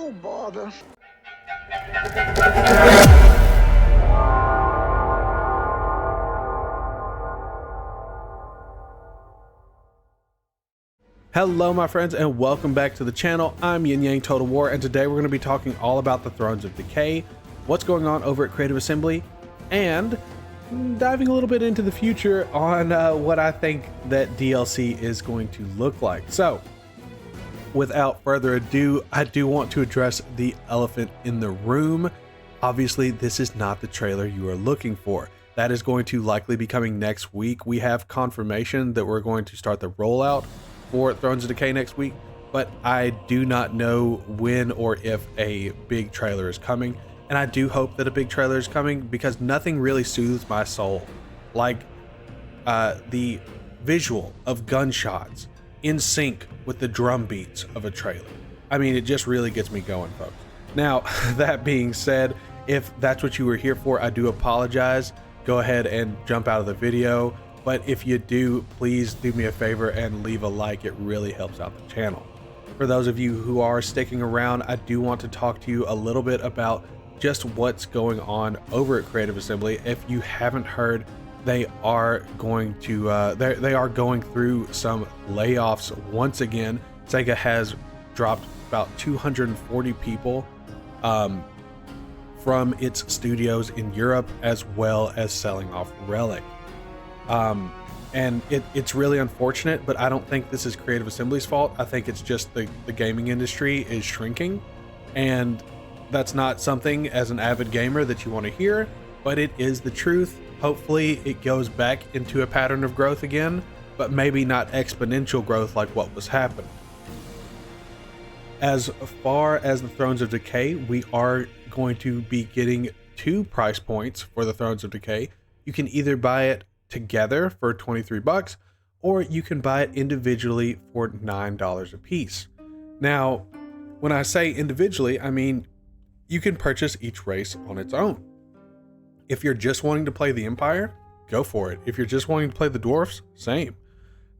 Oh, bother. Hello my friends and welcome back to the channel. I'm Yin Yang Total War, and today we're going to be talking all about the Thrones of Decay, what's going on over at Creative Assembly, and diving a little bit into the future on what I think that DLC is going to look like. So without further ado, I do want to address the elephant in the room. Obviously, this is not the trailer you are looking for. That is going to likely be coming next week. We have confirmation that we're going to start the rollout for Thrones of Decay next week, but I do not know when or if a big trailer is coming. And I do hope that a big trailer is coming, because nothing really soothes my soul like the visual of gunshots in sync with the drum beats of a trailer. I mean, it just really gets me going, folks. Now, that being said, if that's what you were here for, I do apologize. Go ahead and jump out of the video. But if you do, please do me a favor and leave a like. It really helps out the channel. For those of you who are sticking around, I do want to talk to you a little bit about just what's going on over at Creative Assembly. If you haven't heard, they are going to they are going through some layoffs once again. Sega has dropped about 240 people from its studios in Europe, as well as selling off Relic. And it's really unfortunate, but I don't think this is Creative Assembly's fault. I think it's just the gaming industry is shrinking, and that's not something as an avid gamer that you want to hear, but it is the truth. Hopefully it goes back into a pattern of growth again, but maybe not exponential growth like what was happening. As far as the Thrones of Decay, we are going to be getting two price points for the Thrones of Decay. You can either buy it together for 23 bucks, or you can buy it individually for $9 a piece. Now, when I say individually, I mean you can purchase each race on its own. If you're just wanting to play the Empire, go for it. If you're just wanting to play the Dwarfs, same.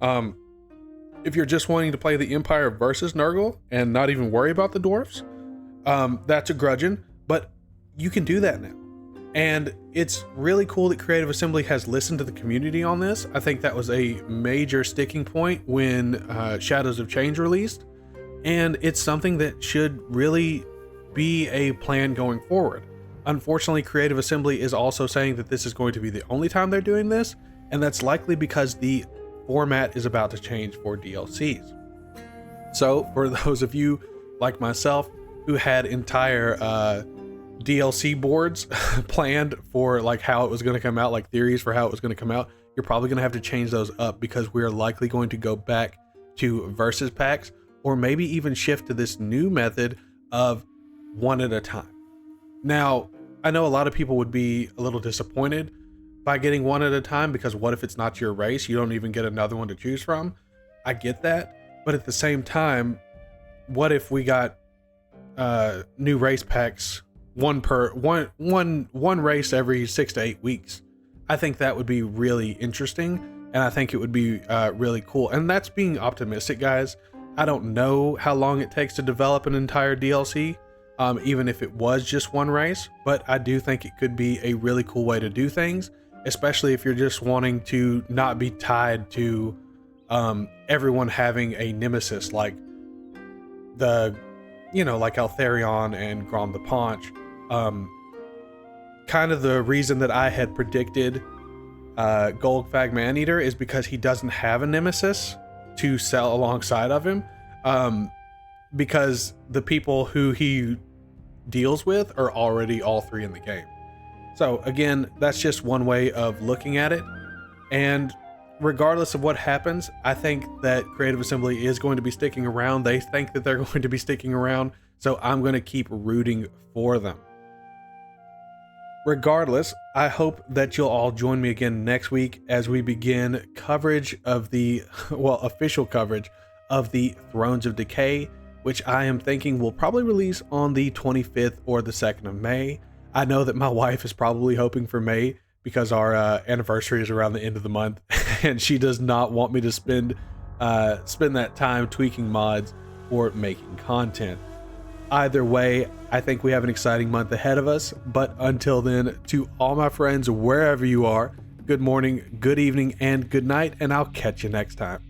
If you're just wanting to play the Empire versus Nurgle and not even worry about the Dwarfs, that's a grudging, but you can do that now. And it's really cool that Creative Assembly has listened to the community on this. I think that was a major sticking point when Shadows of Change released, and it's something that should really be a plan going forward. Unfortunately, Creative Assembly is also saying that this is going to be the only time they're doing this, and that's likely because the format is about to change for DLCs. So for those of you like myself who had entire DLC boards planned for like how it was going to come out, like theories for how it was going to come out, you're probably going to have to change those up, because we're likely going to go back to versus packs, or maybe even shift to this new method of one at a time. Now, I know a lot of people would be a little disappointed by getting one at a time, because what if it's not your race? You don't even get another one to choose from. I get that, but at the same time, what if we got new race packs, one race every 6 to 8 weeks? I think that would be really interesting, and I think it would be really cool. And that's being optimistic, guys. I don't know how long it takes to develop an entire DLC, even if it was just one race, but I do think it could be a really cool way to do things, especially if you're just wanting to not be tied to everyone having a nemesis like like Altharion and Grom the Paunch. Kind of the reason that I had predicted Golgfag Maneater is because he doesn't have a nemesis to sell alongside of him, because the people who he deals with are already all three in the game. So again, that's just one way of looking at it, and regardless of what happens, I think that Creative Assembly is going to be sticking around. They think that they're going to be sticking around, so I'm going to keep rooting for them. Regardless, I hope that you'll all join me again next week as we begin coverage of the, official coverage of the Thrones of Decay, which I am thinking will probably release on the 25th or the 2nd of May. I know that my wife is probably hoping for May because our anniversary is around the end of the month, and she does not want me to spend that time tweaking mods or making content. Either way, I think we have an exciting month ahead of us. But until then, to all my friends, wherever you are, good morning, good evening, and good night, and I'll catch you next time.